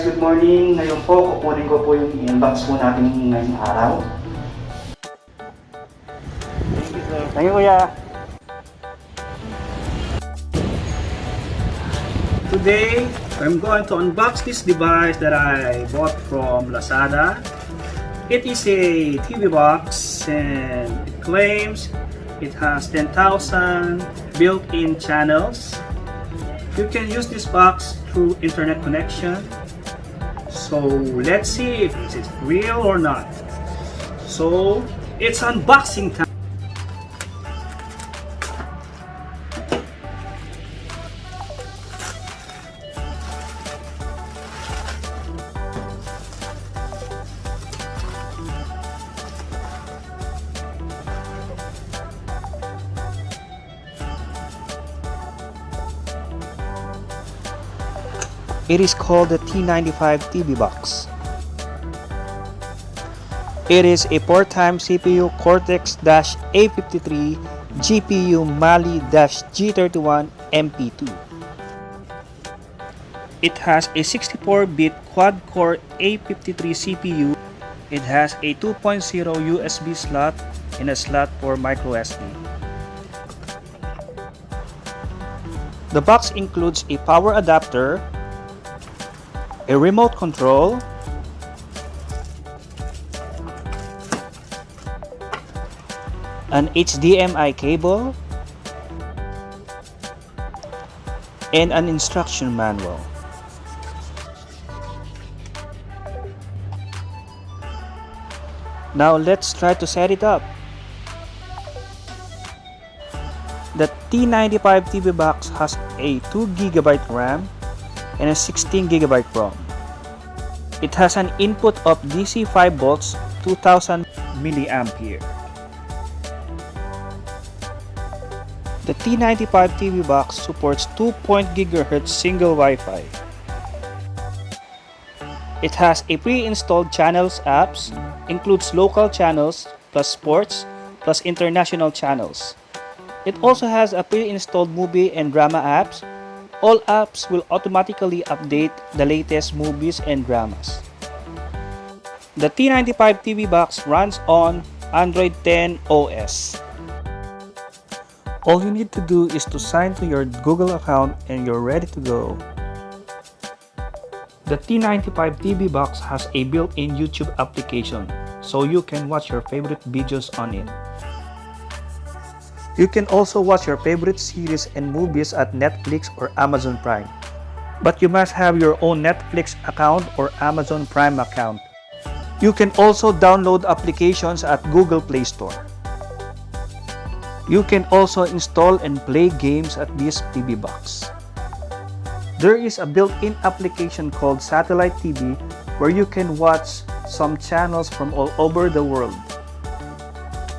good morning. Ngayon po, kukunin ko po yung inbox po natin ngayong araw. Thank you, sir. Thank you, kuya. Today, I'm going to unbox this device that I bought from Lazada. It is a TV box and it claims it has 10,000 built-in channels. You can use this box through internet connection. So let's see if it's real or not. So it's unboxing time. It is called the T95 TV Box. It is a 4x CPU Cortex-A53 GPU Mali-G31 MP2. It has a 64-bit quad-core A53 CPU. It has a 2.0 USB slot and a slot for microSD. The box includes a power adapter, a remote control, an HDMI cable, and an instruction manual. Now let's try to set it up. The T95 TV box has a 2GB RAM and a 16GB ROM. It has an input of DC 5 volts 2000 mA. The T95 TV box supports 2.0 GHz single Wi-Fi. It has a pre-installed channels apps, includes local channels, plus sports, plus international channels. It also has a pre-installed movie and drama apps. All apps will automatically update the latest movies and dramas. The T95 TV box runs on Android 10 OS. All you need to do is to sign to your Google account and you're ready to go. The T95 TV box has a built-in YouTube application, so you can watch your favorite videos on it. You can also watch your favorite series and movies at Netflix or Amazon Prime. But you must have your own Netflix account or Amazon Prime account. You can also download applications at Google Play Store. You can also install and play games at this TV box. There is a built-in application called Satellite TV where you can watch some channels from all over the world.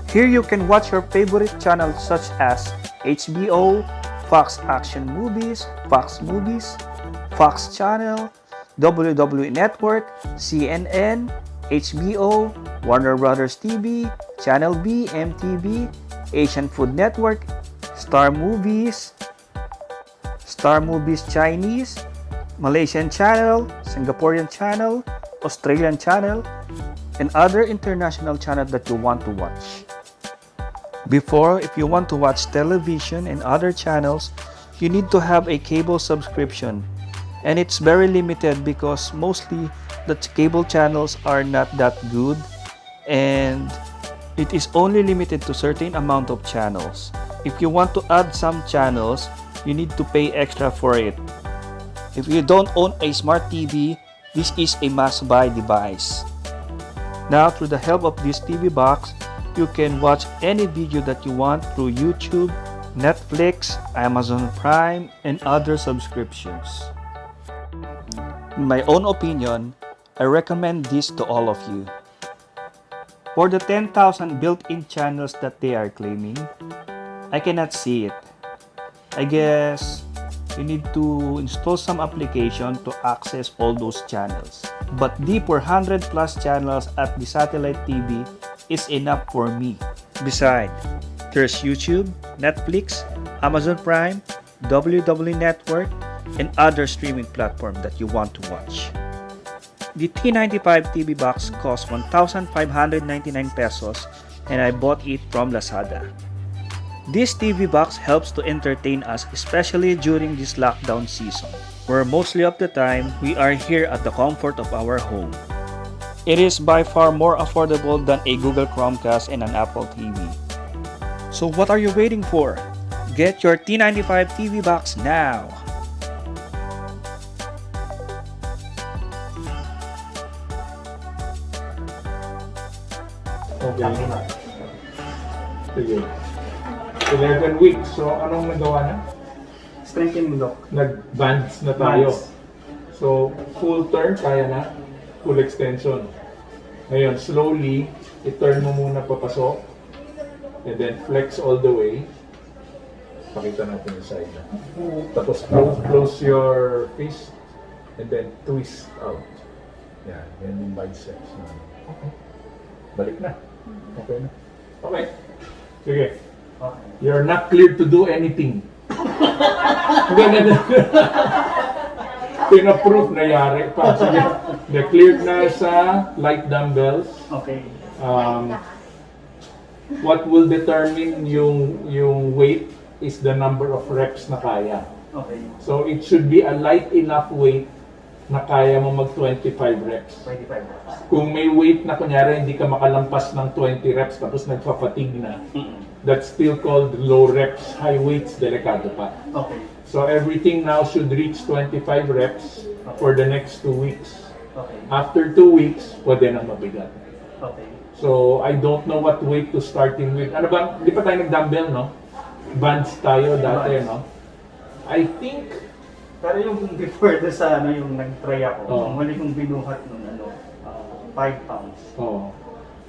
Here you can watch your favorite channels such as HBO, Fox Action Movies, Fox Movies, Fox Channel, WWE Network, CNN, HBO, Warner Brothers TV, Channel B, MTV, Asian Food Network, Star Movies Chinese, Malaysian Channel, Singaporean Channel, Australian Channel, and other international channels that you want to watch. Before, if you want to watch television and other channels, you need to have a cable subscription, and it's very limited because mostly the cable channels are not that good and it is only limited to certain amount of channels. If you want to add some channels, you need to pay extra for it. If you don't own a smart TV, this is a must-buy device. Now, through the help of this TV box, you can watch any video that you want through YouTube, Netflix, Amazon Prime, and other subscriptions. In my own opinion, I recommend this to all of you. For the 10,000 built-in channels that they are claiming, I cannot see it. I guess you need to install some application to access all those channels. But the 400 plus channels at the satellite TV is enough for me. Besides, there's YouTube, Netflix, Amazon Prime, WWE Network, and other streaming platforms that you want to watch. The T95 TV box cost 1,599 pesos and I bought it from Lazada. This TV box helps to entertain us, especially during this lockdown season, where mostly of the time we are here at the comfort of our home. It is by far more affordable than a Google Chromecast and an Apple TV. So what are you waiting for? Get your T95 TV box now! Okay. Sige. 11 weeks. So, anong nagawa na? Strengthening doc. Nag-bands na tayo. Bands. So, full turn, kaya na. Full extension. Ngayon, slowly, i-turn mo muna papasok. And then, flex all the way. Pakita natin yung side na. Tapos, close your fist. And then, twist out. Yan. Yan yung biceps. Okay. Balik na. Okay na. Okay. Sige. You're not cleared to do anything. Pina-proof na yari pa. Sige. Na-cleared na sa light dumbbells. Okay. What will determine yung weight is the number of reps na kaya. Okay. So it should be a light enough weight na kaya mo mag 25 reps. 25 reps. Kung may weight na kunyari hindi ka makalampas ng 20 reps tapos nagpa-fatigue na, that's still called low reps. High weights, delikado pa. Okay. So everything now should reach 25 reps for the next 2 weeks. Okay. After 2 weeks, pwede na mabigat. Okay. So I don't know what weight to start in with. Ano ba? Di pa tayo nag-dumbbell, no? Bands tayo dati, no? I think Pero yung before doon sa yung nag-try ako, Oh. muli kong binuhat nung 5 pounds. oh,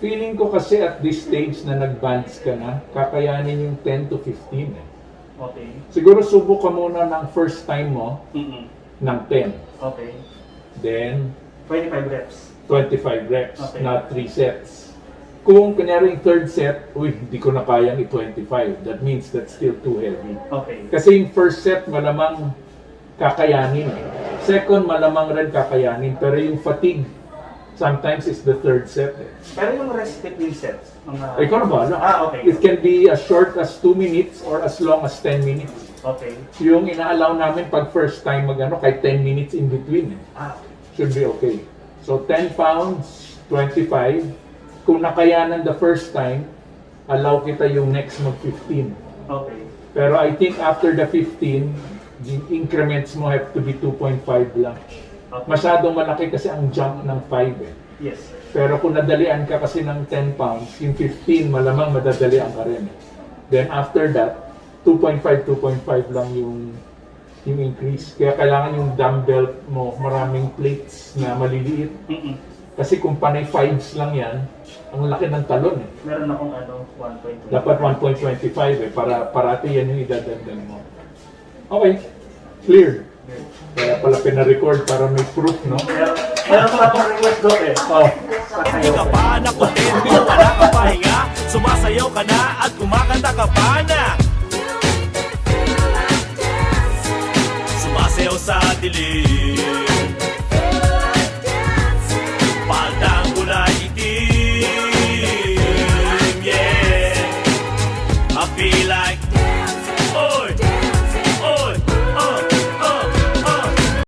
feeling ko kasi at this stage na nag-bands ka na, kakayanin yung 10 to 15 eh. Okay. Siguro subok ka muna ng first time mo ng 10. Okay. Then 25 reps. 25 reps, Okay. not 3 sets. Kung kunyari yung third set, uy, hindi ko na kayang i-25. That means that's still too heavy. Okay. Kasi yung first set malamang kakayanin. Second, malamang rin kakayanin. Pero yung fatigue, sometimes is the third set. Pero yung rest between sets, mga... Ikaw na ba? Okay. It can be as short as 2 minutes or as long as 10 minutes. Okay. Yung ina-allow namin pag first time mag-ano, kahit 10 minutes in between. Should be okay. So 10 pounds, 25. Kung nakayanan the first time, allow kita yung next mag-15. Okay. Pero I think after the 15, the increments mo have to be 2.5 lang. Okay. Masyadong malaki kasi ang jump ng 5 eh. Yes. Pero kung nadalian ka kasi ng 10 pounds, yung 15 malamang madadalian ka rin. Then after that, 2.5 lang yung increase. Kaya kailangan yung dumbbell mo, maraming plates na maliliit. Kasi kung panay 5s lang yan, ang laki ng talon eh. Meron akong 1.2. Dapat 1.25 eh, para parati yan yung idadagdag mo. Okay, clear. Kaya pala pina-record para may proof, no? Meron pa akong request doon eh. Oh. Hindi ka pa nakontento, wala ka pahinga. Sumasayaw ka na at kumakanta ka pa na. Sumasayaw sa dilim.